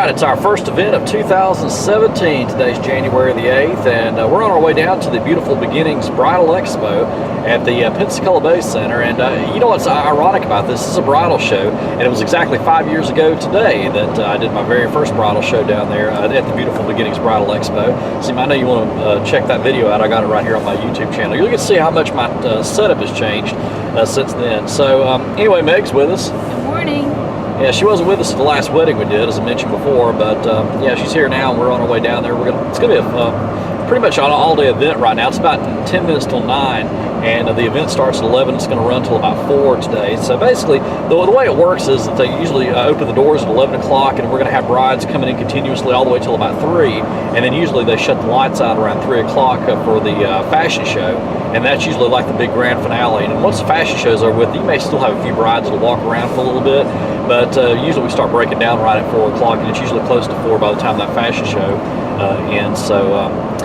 right, it's our first event of 2017. Today's January the 8th, and we're on our way down to the Beautiful Beginnings Bridal Expo at the Pensacola Base Center. And you know what's ironic about this? This is a bridal show, and it was exactly 5 years ago today that I did my very first bridal show down there at the Beautiful Beginnings Bridal Expo. See, I know you want to check that video out. I got it right here on my YouTube channel. You can see how much my setup has changed since then. So anyway, Meg's with us. Good morning. Yeah, she wasn't with us at the last wedding we did, as I mentioned before, but yeah, she's here now, and we're on our way down there. It's going to be pretty much an all-day event right now. It's about 10 minutes till 9, and the event starts at 11. It's going to run till about 4 today. So basically, the way it works is that they usually open the doors at 11 o'clock, and we're going to have brides coming in continuously all the way till about 3, and then usually they shut the lights out around 3 o'clock for the fashion show, and that's usually like the big grand finale. And once the fashion shows are with, you may still have a few brides that'll walk around for a little bit, but usually we start breaking down right at 4 o'clock, and it's usually close to 4 by the time that fashion show ends. So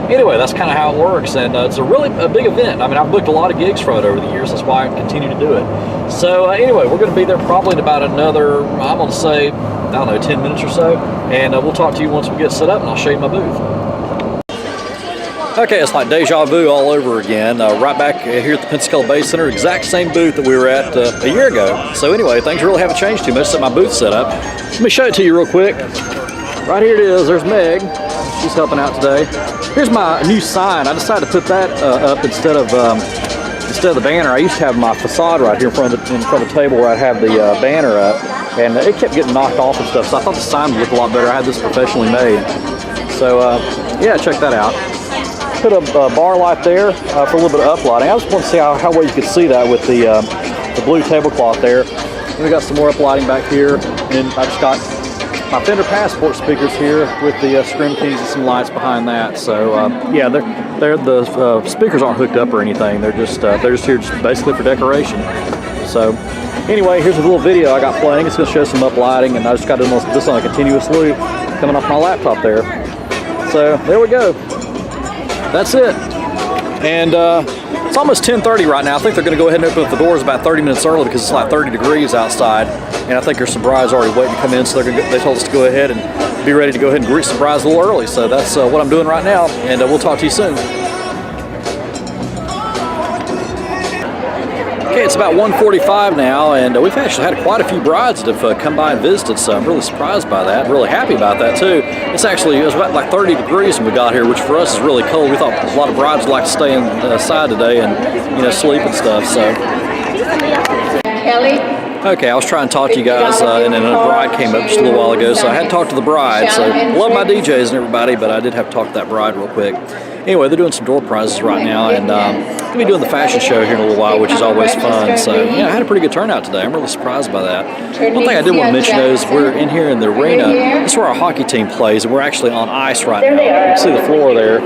anyway, that's kind of how it works, and it's a really big event. I mean, I've booked a lot of gigs from it over the years. That's why I continue to do it. So anyway, we're going to be there probably in about another, I'm going to say, I don't know, 10 minutes or so, and we'll talk to you once we get set up, and I'll show you my booth. Okay, it's like deja vu all over again. Right back here at the Pensacola Base Center, exact same booth that we were at a year ago. So anyway, things really haven't changed too much since my booth set up. Let me show it to you real quick. Right here it is. There's Meg. She's helping out today. Here's my new sign. I decided to put that up instead of the banner. I used to have my facade right here in front of the table where I'd have the banner up, and it kept getting knocked off and stuff. So I thought the sign would look a lot better. I had this professionally made. So yeah, check that out. Put a bar light there for a little bit of uplighting. I just want to see how well you could see that with the blue tablecloth there. And we got some more uplighting back here, and I just got my Fender Passport speakers here with the Scream Kings and some lights behind that. So yeah, the speakers aren't hooked up or anything. They're just here just basically for decoration. So anyway, here's a little video I got playing. It's going to show some uplighting, and I just got this on a continuous loop coming off my laptop there. So there we go. That's it. And it's almost 10:30 right now. I think they're going to go ahead and open up the doors about 30 minutes early because it's like 30 degrees outside. And I think there's some brides already waiting to come in, so they told us to go ahead and be ready to go ahead and greet some brides a little early. So that's what I'm doing right now, and we'll talk to you soon. Okay, it's about 1:45 now, and we've actually had quite a few brides that have come by and visited, so I'm really surprised by that. I'm really happy about that, too. It was about like 30 degrees when we got here, which for us is really cold. We thought a lot of brides would like to stay inside today and, you know, sleep and stuff, so. Kelly. Okay, I was trying to talk to you guys, and then a bride came up just a little while ago, so I had to talk to the bride. So, love my DJs and everybody, but I did have to talk to that bride real quick. Anyway, they're doing some door prizes right now, and going to be doing the fashion show here in a little while, which is always fun. So, yeah, I had a pretty good turnout today. I'm really surprised by that. One thing I did want to mention, though, is we're in here in the arena. This is where our hockey team plays, and we're actually on ice right now. You can see the floor there.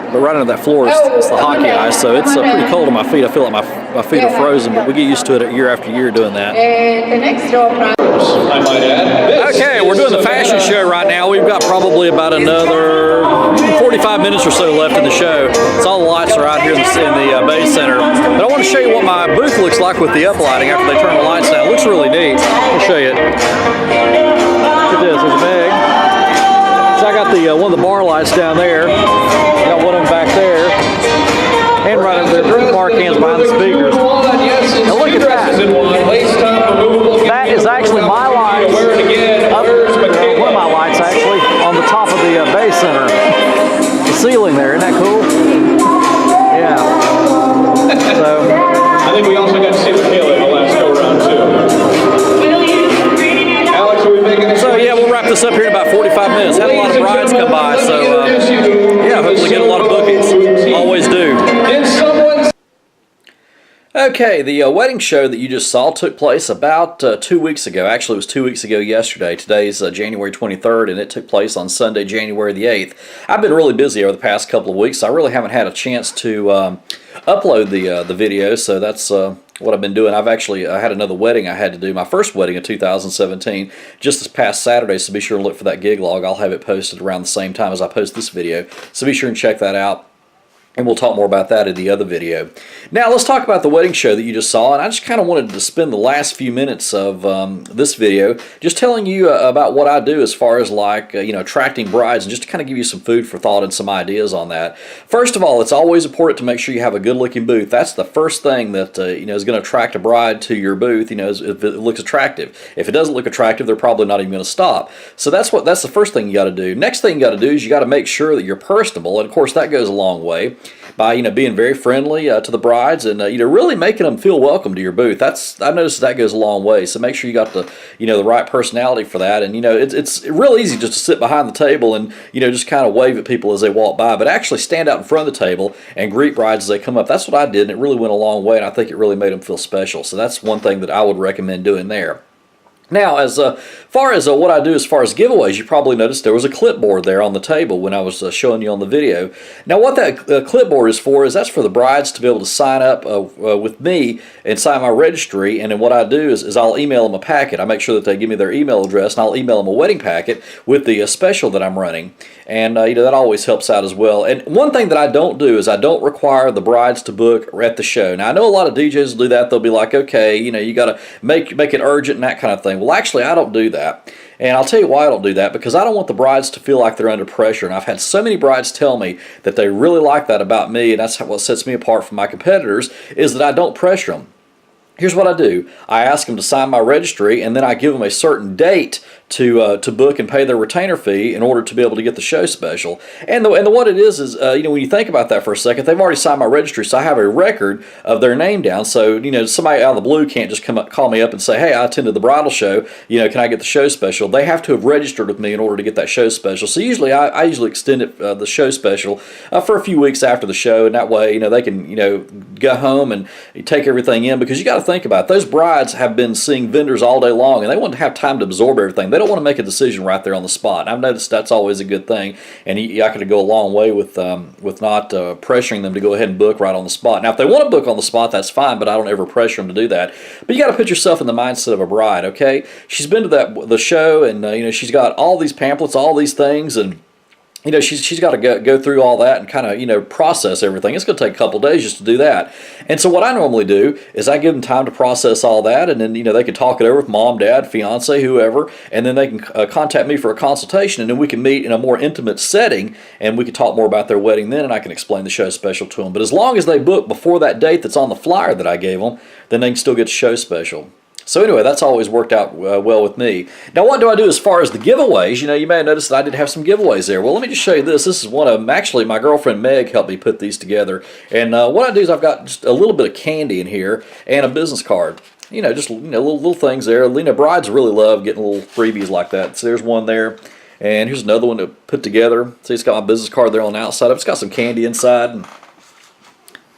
But right under that floor is the hockey ice, so it's pretty cold on my feet. I feel like my feet are frozen, but we get used to it year after year doing that. Okay, we're doing the fashion show right now. We've got probably about another 45 minutes or so left in the show. It's all the lights are out here in the Base Center. But I want to show you what my booth looks like with the uplighting after they turn the lights down. It looks really neat. I'll show you it. Look at this, there's Meg. So I got one of the bar lights down there. Got one of them back there. And right over there, drink bar cans behind the speakers. Now look at that. That is actually my light. One of my lights actually on the top of the Base Center. The ceiling there, isn't that cool? Yeah. So I think we also got to see the Kayla in the last go round too. Alex, are we making this? So yeah, we'll wrap this up here in about 45 minutes. Had a lot of brides come by, so yeah, hopefully get a lot of bookings. Always do. Okay, the wedding show that you just saw took place about 2 weeks ago. Actually, it was 2 weeks ago yesterday. Today's January 23rd, and it took place on Sunday, January the 8th. I've been really busy over the past couple of weeks, so I really haven't had a chance to upload the video, so that's what I've been doing. I had another wedding I had to do, my first wedding of 2017, just this past Saturday, so be sure to look for that gig log. I'll have it posted around the same time as I post this video, so be sure and check that out. And we'll talk more about that in the other video. Now let's talk about the wedding show that you just saw. And I just kind of wanted to spend the last few minutes of this video just telling you about what I do as far as like, attracting brides, and just to kind of give you some food for thought and some ideas on that. First of all, it's always important to make sure you have a good looking booth. That's the first thing that is going to attract a bride to your booth, if it looks attractive. If it doesn't look attractive, they're probably not even going to stop. So that's the first thing you got to do. Next thing you got to do is you got to make sure that you're personable. And of course, that goes a long way by being very friendly to the brides, and really making them feel welcome to your booth. I noticed that goes a long way. So make sure you got the right personality for that. And it's real easy just to sit behind the table and just kind of wave at people as they walk by, but actually stand out in front of the table and greet brides as they come up. That's what I did, and it really went a long way, and I think it really made them feel special. So that's one thing that I would recommend doing there. Now, as far as what I do as far as giveaways, you probably noticed there was a clipboard there on the table when I was showing you on the video. Now, what that clipboard is for is that's for the brides to be able to sign up with me and sign my registry. And then what I do is I'll email them a packet. I make sure that they give me their email address, and I'll email them a wedding packet with the special that I'm running. And that always helps out as well. And one thing that I don't do is I don't require the brides to book at the show. Now, I know a lot of DJs will do that. They'll be like, okay, you got to make it urgent and that kind of thing. Well, actually, I don't do that. And I'll tell you why I don't do that, because I don't want the brides to feel like they're under pressure. And I've had so many brides tell me that they really like that about me, and that's what sets me apart from my competitors, is that I don't pressure them. Here's what I do. I ask them to sign my registry, and then I give them a certain date to book and pay their retainer fee in order to be able to get the show special. And what it is when you think about that for a second, they've already signed my registry, so I have a record of their name down. So somebody out of the blue can't just call me up and say, hey, I attended the bridal show, can I get the show special? They have to have registered with me in order to get that show special. So usually I usually extend it, the show special for a few weeks after the show, and that way they can go home and take everything in, because you got to think about it. Those brides have been seeing vendors all day long, and they want to have time to absorb everything. They don't want to make a decision right there on the spot. And I've noticed that's always a good thing, and I could go a long way with not pressuring them to go ahead and book right on the spot. Now, if they want to book on the spot, that's fine, but I don't ever pressure them to do that. But you got to put yourself in the mindset of a bride, okay? She's been to the show, and she's got all these pamphlets, all these things, and she's got to go through all that and kind of process everything. It's going to take a couple days just to do that. And so what I normally do is I give them time to process all that, and then they can talk it over with mom, dad, fiance, whoever, and then they can contact me for a consultation, and then we can meet in a more intimate setting, and we can talk more about their wedding then, and I can explain the show special to them. But as long as they book before that date that's on the flyer that I gave them, then they can still get the show special. So anyway, that's always worked out well with me. Now, what do I do as far as the giveaways? You may have noticed that I did have some giveaways there. Well, let me just show you this. This is one of them. Actually, my girlfriend Meg helped me put these together. And what I do is I've got just a little bit of candy in here and a business card. Just little things there. Brides really love getting little freebies like that. So there's one there. And here's another one to put together. See, it's got my business card there on the outside. It's got some candy inside. And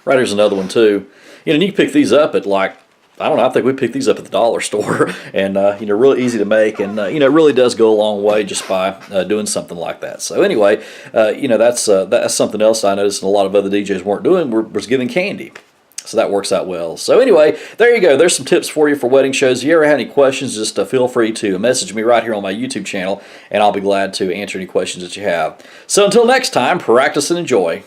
right here's another one too. And you can pick these up at I think we picked these up at the dollar store, and really easy to make, and it really does go a long way just by doing something like that. So anyway, that's something else I noticed, and a lot of other DJs weren't doing, was giving candy. So that works out well. So anyway, there you go. There's some tips for you for wedding shows. If you ever have any questions, just feel free to message me right here on my YouTube channel, and I'll be glad to answer any questions that you have. So until next time, practice and enjoy.